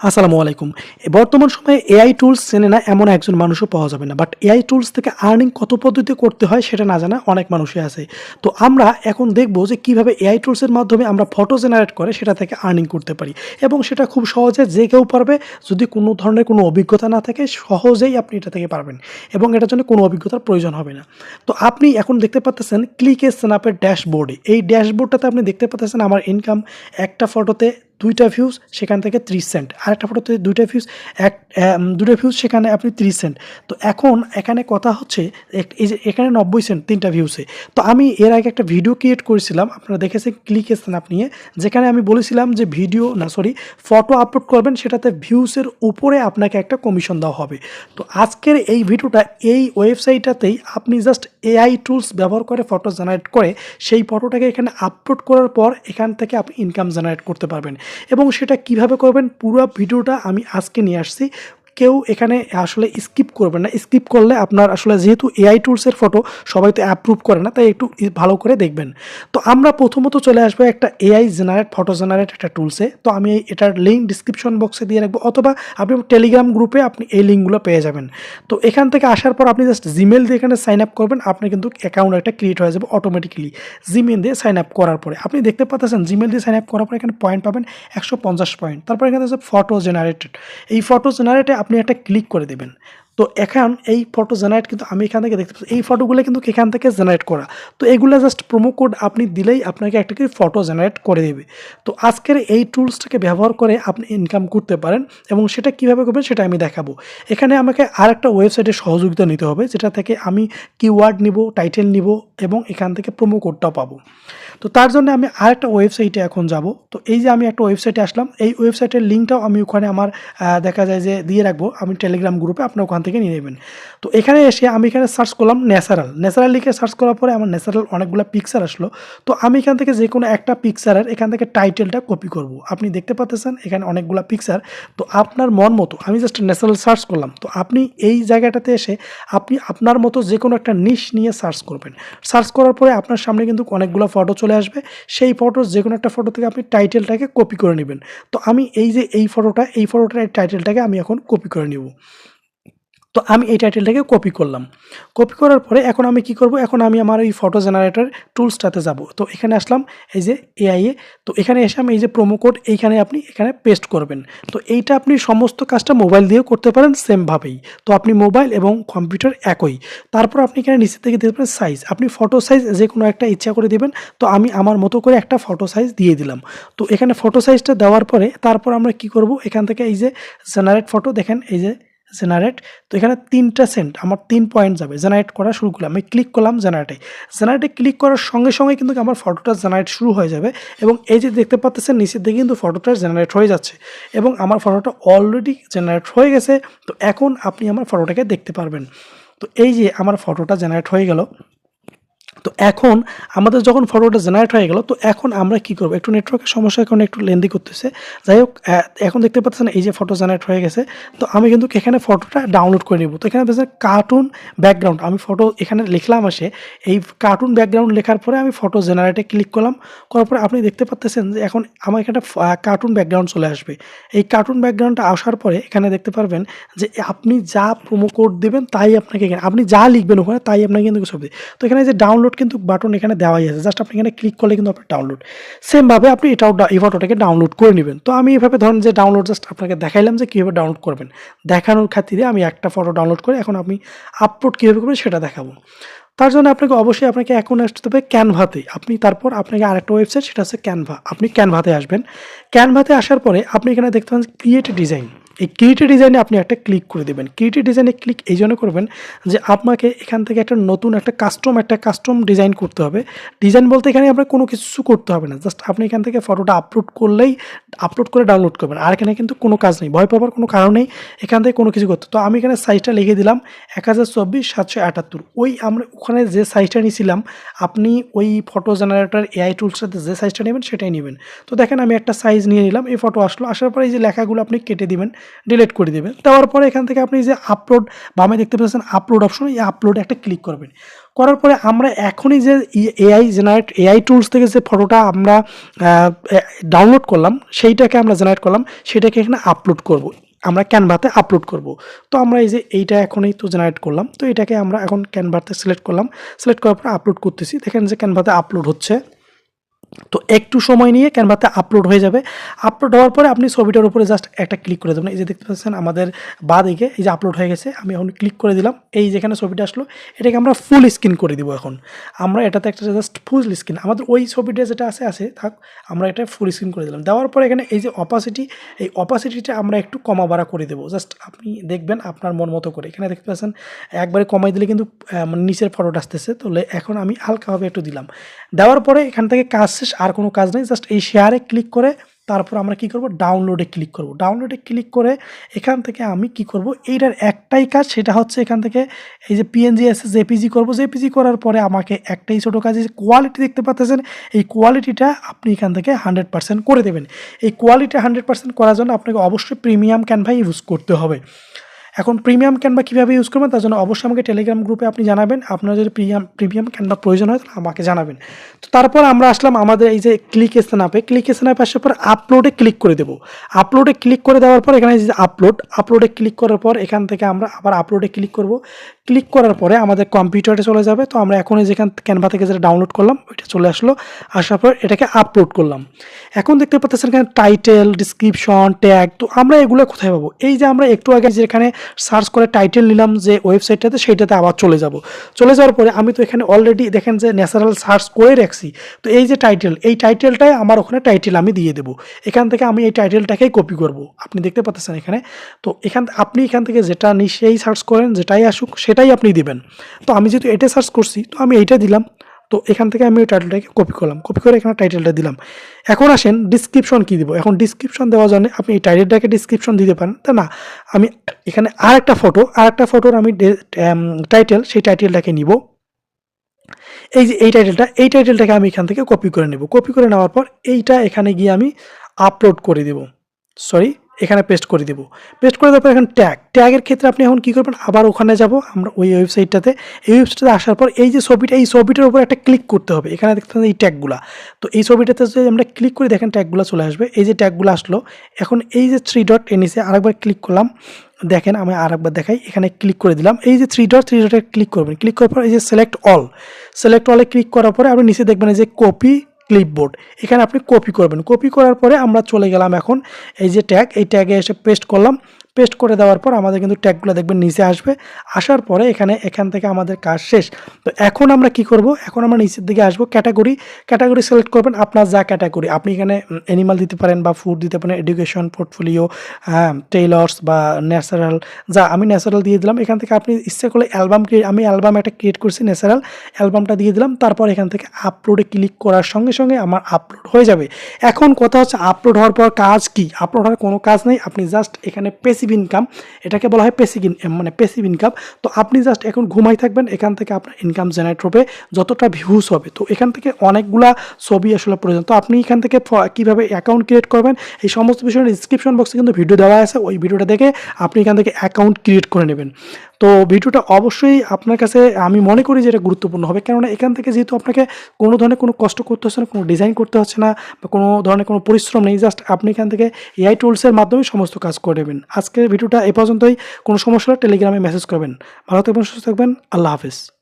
আসসালামু আলাইকুম। বর্তমান সময়ে এআই টুলস চেনে না এমন একজন মানুষও পাওয়া যাবে না। বাট এআই টুলস থেকে আর্নিং কত পদ্ধতিতে করতে হয় সেটা না জানা অনেক মানুষই আছে। তো আমরা এখন দেখব যে কিভাবে এআই টুলসের মাধ্যমে আমরা ফটো জেনারেট করে সেটা থেকে আর্নিং করতে পারি। এবং সেটা খুব সহজে যে কেউ পারবে, যদি কোনো ধরনের কোনো অভিজ্ঞতা না থাকে সহজেই আপনি এটা থেকে পারবেন। এবং এটার জন্য কোনো অভিজ্ঞতার প্রয়োজন হবে না। তো আপনি এখন দেখতে পাচ্তেছেন ক্লিকস্ন্যাপের ড্যাশবোর্ডে। এই ড্যাশবোর্ডটাতে আপনি দেখতে পাচ্তেছেন আমার ইনকাম একটা ফটোতে ২ টা ভিউজ, সেখান থেকে ৩০ সেন্ট। আরেকটা ফটোতে ২ টা ভিউজ, ২ টা ভিউজ, সেখানে আপনি ৩০ সেন্ট। তো এখন এখানে কথা হচ্ছে এই যে এখানে ৯০ সেন্ট ৩ টা ভিউসে। তো আমি এর আগে একটা ভিডিও ক্রিয়েট করেছিলাম, আপনারা দেখেছেন ক্লিকস্ন্যাপ নিয়ে, যেখানে আমি বলেছিলাম যে ফটো আপলোড করবেন, সেটাতে ভিউসের উপরে আপনাকে একটা কমিশন দেওয়া হবে। তো আজকের এই ভিডিওটা এই ওয়েবসাইটটাতেই আপনি জাস্ট এআই টুলস ব্যবহার করে ফটো জেনারেট করে সেই ফটোটাকে এখানে আপলোড করার পর এখান থেকে আপনি ইনকাম জেনারেট করতে পারবেন। এবং সেটা কিভাবে করবেন পুরো ভিডিওটা আমি আজকে নিয়ে আসছি। কেউ এখানে আসলে স্কিপ করবেন না। স্কিপ করলে আপনার আসলে, যেহেতু এআই টুলসের ফটো সবাই তো অ্যাপ্রুভ করে না, তাই একটু ভালো করে দেখবেন। তো আমরা প্রথমত চলে আসবো একটা এআই ফটো জেনারেট একটা টুলসে। তো আমি এটার লিঙ্ক ডিসক্রিপশন বক্সে দিয়ে রাখবো, অথবা আপনি টেলিগ্রাম গ্রুপে আপনি এই লিঙ্কগুলো পেয়ে যাবেন। তো এখান থেকে আসার পর আপনি জাস্ট জিমেল দিয়ে এখানে সাইন আপ করবেন, আপনার কিন্তু অ্যাকাউন্ট একটা ক্রিয়েট হয়ে যাবে অটোমেটিক্যালি। জিমেল দিয়ে সাইন আপ করার পরে আপনি দেখতে পাচ্ছেন জিমেল দিয়ে সাইন আপ করার পরে এখানে পয়েন্ট পাবেন ১৫০ পয়েন্ট। তারপর এখানে আছে ফটো জেনারেটেড। এই ফটো জেনারেটে আপনি একটা ক্লিক করে দেবেন। তো এখন এই ফটো জেনারেট কিন্তু আমি এখান থেকে দেখতে পাচ্ছি, এই ফটোগুলো কিন্তু এখান থেকে জেনারেট করা। তো এগুলো জাস্ট প্রোমো কোড আপনি দিলেই আপনাকে একটা করে ফটো জেনারেট করে দেবে। তো আজকের এই টুলসটাকে ব্যবহার করে আপনি ইনকাম করতে পারেন, এবং সেটা কীভাবে করবেন সেটা আমি দেখাবো। এখানে আমাকে আর একটা ওয়েবসাইটের সহযোগিতা নিতে হবে, যেটা থেকে আমি কিওয়ার্ড নিব, টাইটেল নিব, এবং এখান থেকে প্রোমো কোডটাও পাবো। তো তার জন্য আমি আরেকটা ওয়েবসাইটে এখন যাব। তো এই যে আমি একটা ওয়েবসাইটে আসলাম, এই ওয়েবসাইটের লিঙ্কটাও আমি ওখানে আমার দেখা যায় যে দিয়ে রাখবো আমি টেলিগ্রাম গ্রুপে, আপনার ওখান থেকে নিয়ে নেবেন। তো এখানে এসে আমি এখানে সার্চ করলাম ন্যাচারাল লিখে সার্চ করার পরে আমার ন্যাচারাল অনেকগুলো পিকচার আসলো। তো আমি এখান থেকে যে কোনো একটা পিকচারের এখান থেকে টাইটেলটা কপি করব। আপনি দেখতে পাচ্ছেন এখানে অনেকগুলো পিকচার। তো আপনার মন মতো আমি জাস্ট ন্যাচারাল সার্চ করলাম। তো আপনি এই জায়গাটাতে এসে আপনি আপনার মতো যে কোনো একটা নিশ নিয়ে সার্চ করবেন। সার্চ করার পরে আপনার সামনে কিন্তু অনেকগুলো ফটো চলে আসবে। সেই ফটোর যে কোনো একটা ফটো থেকে আপনি টাইটেলটাকে কপি করে নেবেন। তো আমি এই যে এই ফটোটার এই টাইটেলটাকে আমি এখন কপি করে নিব। তো আমি এই টাইটেলটাকে কপি করলাম। কপি করার পরে এখন আমি কি করব, এখন আমি আমার এই ফটো জেনারেটর টুলসটাতে যাব। তো এখানে আসলাম, এই যে এআই এ। তো এখানে এসে আমি এই যে প্রোমো কোড এইখানে আপনি এখানে পেস্ট করবেন। তো এইটা আপনি সমস্ত কাজটা মোবাইল দিয়েও করতে পারেন সেমভাবেই। তো আপনি মোবাইল এবং কম্পিউটার একই। তারপর আপনি এখানে নিচে থেকে দিতে পারেন সাইজ। আপনি ফটো সাইজ যে কোনো একটা ইচ্ছা করে দিবেন। তো আমি আমার মতো করে একটা ফটো সাইজ দিয়ে দিলাম। তো এখানে ফটো সাইজটা দেওয়ার পরে তারপর আমরা কি করব, এখান থেকে এই যে জেনারেট ফটো, দেখেন এই যে জেনারেট। তো এখানে ৩টা সেন্ট আমার ৩ পয়েন্ট যাবে। জেনারেট করা শুরু করলাম, আমি ক্লিক করলাম জেনারেটে ক্লিক করার সঙ্গে সঙ্গে কিন্তু আমার ফটোটা জেনারেট শুরু হয়ে যাবে। এবং এই যে দেখতে পাচ্ছেন নিচের দিকে কিন্তু ফটোটা জেনারেট হয়ে যাচ্ছে, এবং আমার ফটোটা অলরেডি জেনারেট হয়ে গেছে। তো এখন আপনি আমার ফটোটাকে দেখতে পারবেন। তো এই যে আমার ফটোটা জেনারেট হয়ে গেল। তো এখন আমাদের যখন ফটোটা জেনারেট হয়ে গেল, তো এখন আমরা কি করব, একটু নেটওয়ার্কের সমস্যার কারণে একটু লেন্দি করতেছে। যাই হোক, এখন দেখতে পাচ্ছেন এই যে ফটো জেনারেট হয়ে গেছে। তো আমি কিন্তু এখানে ফটোটা ডাউনলোড করে নিব। তো এখানে দেখছেন কার্টুন ব্যাকগ্রাউন্ড, আমি ফটো এখানে লিখলাম, আসে এই কার্টুন ব্যাকগ্রাউন্ড লেখার পরে আমি ফটো জেনারেটে ক্লিক করলাম। করার পরে আপনি দেখতে পাচ্ছেন যে এখন আমার এখানে কার্টুন ব্যাকগ্রাউন্ড চলে আসবে। এই কার্টুন ব্যাকগ্রাউন্ডটা আসার পরে এখানে দেখতে পারবেন যে আপনি যা প্রোমো কোড দেবেন তাই আপনাকে, আপনি যা লিখবেন ওখানে তাই আপনাকে কিন্তু ছবি। তো এখানে যে ডাউনলোড কিন্তু বাটন এখানে দেওয়াই আছে, জাস্ট আপনি এখানে ক্লিক করলে কিন্তু আপনার ডাউনলোড। সেমভাবে আপনি এই ফটোটাকে ডাউনলোড করে নেবেন। তো আমি এভাবে ধরেন যে ডাউনলোড জাস্ট আপনাকে দেখাইলাম যে কীভাবে ডাউনলোড করবেন। দেখানোর খাতিরে আমি একটা ফটো ডাউনলোড করে এখন আপনি আপলোড কীভাবে করবেন সেটা দেখাবো। তার জন্য আপনাকে এখন আসতে হবে ক্যানভাতে। তারপর আপনাকে আরেকটা ওয়েবসাইট, সেটা হচ্ছে ক্যানভা। আপনি ক্যানভাতে আসবেন। ক্যানভাতে আসার পরে আপনি এখানে দেখতে পাচ্ছেন ক্রিয়েট ডিজাইন। এই ক্রিয়েট ডিজাইনে আপনি একটা ক্লিক করে দেবেন। ক্রিয়েট ডিজাইনে ক্লিক এই জন্য করবেন যে আপনাকে এখান থেকে একটা নতুন একটা কাস্টম ডিজাইন করতে হবে। ডিজাইন বলতে এখানে আপনার কোনো কিছু করতে হবে না, জাস্ট আপনি এখান থেকে ফটোটা আপলোড করে ডাউনলোড করবেন। আর এখানে কিন্তু কোনো কাজ নেই, ভয় পাওয়ার কোনো কারণ নেই এখান থেকে কোনো কিছু করতে। তো আমি এখানে সাইজটা লিখে দিলাম 1024x778। আমরা ওখানে যে সাইজটা নিয়েছিলাম, আপনি ওই ফটো জেনারেটর এআই টুলসটাতে যে সাইজটা নেবেন সেটাই নেবেন। তো দেখেন আমি একটা সাইজ নিয়ে নিলাম, এই ফটো আসলো। আসার পরে এই যে লেখাগুলো আপনি কেটে দিবেন, ডিলিট করে দেবেন। দেওয়ার পরে এখান থেকে আপনি যে আপলোড বামে দেখতে পাচ্ছেন আপলোড অপশন, এই আপলোডে একটা ক্লিক করবেন। করার পরে আমরা এখনই যে এআই টুলস থেকে যে ফটোটা আমরা ডাউনলোড করলাম, সেইটাকে আমরা জেনারেট করলাম, সেটাকে এখানে আপলোড করব, আমরা ক্যানভাতে আপলোড করব। তো আমরা এই যে এইটা এখনই তো জেনারেট করলাম, তো এটাকে আমরা এখন ক্যানভাতে সিলেক্ট করলাম, সিলেক্ট করার পরে আপলোড করতেছি। দেখেন যে ক্যানভাতে আপলোড হচ্ছে। তো একটু সময় নিয়ে ক্যানভাতে আপলোড হয়ে যাবে। আপলোড হওয়ার পরে আপনি ছবিটার উপরে জাস্ট একটা ক্লিক করে দেবেন। এই যে দেখতে পাচ্ছেন আমাদের বাঁ দিকে এই যে আপলোড হয়ে গেছে, আমি এখন ক্লিক করে দিলাম। এই যেখানে ছবিটা আসলো এটাকে আমরা ফুল স্ক্রিন করে দিব। এখন আমরা এটাতে একটা জাস্ট ফুল স্ক্রিন, আমাদের ওই ছবিটা যেটা আছে থাক, আমরা এটা ফুল স্ক্রিন করে দিলাম। দেওয়ার পরে এখানে এই যে অপাসিটি, এই অপাসিটিটা আমরা একটু কমা বাড়া করে দেবো। জাস্ট আপনি দেখবেন আপনার মন মতো করে। এখানে দেখতে পাচ্ছেন একবারে কমাই দিলে কিন্তু মানে নিচের ফটোটা আসতেছে, তাহলে এখন আমি হালকাভাবে একটু দিলাম। দেওয়ার পরে এখান থেকে কাজ শেষ, আর কোনো কাজ নেই। জাস্ট এই শেয়ারে ক্লিক করে তারপর আমরা কি করব, ডাউনলোডে ক্লিক করব। ডাউনলোডে ক্লিক করে এখান থেকে আমি কি করব, এইটার একটাই কাজ, সেটা হচ্ছে এখান থেকে এই যে পিএনজি আছে জেপিজি করব। জেপিজি করার পরে আমাকে একটাই ছোটো কাজ, যে কোয়ালিটি দেখতে পাচ্ছেন, এই কোয়ালিটিটা আপনি এখান থেকে 100% করে দেবেন। এই কোয়ালিটি 100% করার জন্য আপনাকে অবশ্যই প্রিমিয়াম ক্যানভা ইউজ করতে হবে। এখন প্রিমিয়াম ক্যানভা কীভাবে ইউজ করবেন তার জন্য অবশ্যই আমাকে টেলিগ্রাম গ্রুপে আপনি জানাবেন। আপনার যদি প্রিমিয়াম ক্যানভা প্রয়োজন হয় তাহলে আমাকে জানাবেন। তো তারপর আমরা আসলাম আমাদের এই যে ক্লিক স্ন্যাপে আসার পর আপলোডে ক্লিক করে দেবো। আপলোডে ক্লিক করে দেওয়ার পর এখানে যে আপলোডে ক্লিক করার পর এখান থেকে আমরা আবার আপলোডে ক্লিক করব। ক্লিক করার পরে আমাদের কম্পিউটারে চলে যাবে। তো আমরা এখনই যেখান ক্যানভা থেকে যেটা ডাউনলোড করলাম ওইটা চলে আসলো, আসার পর এটাকে আপলোড করলাম। এখন দেখতে পাচ্ছেন এখানে টাইটেল, ডিসক্রিপশন, ট্যাগ। তো আমরা এগুলো কোথায় পাবো? এই যে আমরা একটু আগে যেখানে সার্চ করে টাইটেল নিলাম যে ওয়েবসাইটটাতে, সেইটাতে আবার চলে যাওয়ার পরে আমি তো এখানে অলরেডি দেখেন যে ন্যাচারাল সার্চ করে রাখছি। তো এই যে টাইটেল, এই টাইটেলটাই আমার ওখানে টাইটেল আমি দিয়ে দেবো। এখান থেকে আমি এই টাইটেলটাকেই কপি করব, আপনি দেখতে পাচ্ছেন এখানে। তো আপনি এখান থেকে যেটা নিশ্চয়ই সার্চ করেন, যেটাই আসুক সেটাই আপনি দিবেন। তো আমি যেহেতু এটা সার্চ করছি তো আমি এইটা দিলাম। তো এখান থেকে আমি ওই টাইটেলটাকে কপি করলাম, কপি করে এখানে টাইটেলটা দিলাম। এখন আসেন ডিসক্রিপশন কী দিব। এখন ডিসক্রিপশন দেওয়ার জন্য আপনি এই টাইটেলটাকে ডিসক্রিপশন দিতে পারেন, তা না আমি এখানে আরেকটা ফটোর আমি টাইটেল, সেই টাইটেলটাকে নিব। এই যে এই টাইটেলটাকে আমি এখান থেকে কপি করে নেব। কপি করে নেওয়ার পর এইটা এখানে গিয়ে আমি আপলোড করে দেব, এখানে পেস্ট করে দেবো। পেস্ট করে দেওয়ার পর এখন ট্যাগের ক্ষেত্রে আপনি এখন কী করবেন, আবার ওখানে যাব আমরা ওই ওয়েবসাইটটাতে। এই ওয়েবসাইটে আসার পর এই যে ছবিটা, এই ছবিটার উপর একটা ক্লিক করতে হবে। এখানে দেখতে পাচ্ছেন এই ট্যাগগুলা। তো এই ছবিটাতে যদি আমরা ক্লিক করে দেখেন ট্যাগগুলো চলে আসবে। এই যে ট্যাগগুলো আসলো, এখন এই যে 3 ডট নিচে আরেকবার ক্লিক করলাম। দেখেন আমি আরেকবার দেখাই, এখানে ক্লিক করে দিলাম। এই যে 3 ডটে ক্লিক করবেন। ক্লিক করার পর এই যে সিলেক্ট অলে ক্লিক করার পরে আপনি নিচে দেখবেন এই যে কপি ক্লিপবোর্ড, এখানে আপনি কপি করবেন। কপি করার পরে আমরা চলে গেলাম এখন এই যে এই ট্যাগে এসে পেস্ট করলাম। পেস্ট করে দেওয়ার পর আমাদের কিন্তু ট্যাগগুলো দেখবেন নিচে আসবে। আসার পরে এখান থেকে আমাদের কাজ শেষ। তো এখন আমরা কি করব, এখন আমরা নিচের দিকে আসবো, ক্যাটাগরি সিলেক্ট করবেন। আপনার যা ক্যাটাগরি, আপনি এখানে অ্যানিমাল দিতে পারেন বা ফুড দিতে পারেন, এডুকেশন, পোর্টফোলিও, টেইলর্স বা ন্যাচারাল, আমি ন্যাচারাল দিয়ে দিলাম। এখান থেকে আপনি ইচ্ছে করলে আমি অ্যালবাম একটা ক্রিয়েট করছি, ন্যাচারাল অ্যালবামটা দিয়ে দিলাম। তারপর এখান থেকে আপলোডে ক্লিক করার সঙ্গে সঙ্গে আমার আপলোড হয়ে যাবে। এখন কথা হচ্ছে আপলোড হওয়ার পর কাজ কি? আপলোড হওয়ার কোনো কাজ নেই, আপনি জাস্ট এখানে পেসিভ ইনকাম, এটাকে বলা হয় পেসিভ ইনকাম। তো আপনি জাস্ট এখন ঘুমাই থাকবেন, এখান থেকে আপনার ইনকাম জেনারেট হবে যতটা ভিউজ হবে। তো এখান থেকে অনেকগুলা ছবি আসলে প্রয়োজন। তো আপনি এখান থেকে কীভাবে অ্যাকাউন্ট ক্রিয়েট করবেন এই সমস্ত বিষয়ে ডিসক্রিপশন বক্সে কিন্তু ভিডিও দেওয়া আছে, ওই ভিডিওটা দেখে আপনি এখান থেকে অ্যাকাউন্ট ক্রিয়েট করে নেবেন। তো ভিডিওটা অবশ্যই আপনার কাছে আমি মনে করি যে এটা গুরুত্বপূর্ণ হবে, কেননা এখান থেকে যেহেতু আপনাকে কোনো ধরনের কোনো কষ্ট করতে হচ্ছে না, কোনো ডিজাইন করতে হচ্ছে না বা কোনো ধরনের কোনো পরিশ্রম নেই, জাস্ট আপনি এখান থেকে এআই টুলসের মাধ্যমে সমস্ত কাজ করে নেবেন। আজকের ভিডিওটা এ পর্যন্তই। কোনো সমস্যা হলে টেলিগ্রামে মেসেজ করবেন। ভালো থাকবেন, সুস্থ থাকবেন, আল্লাহ হাফেজ।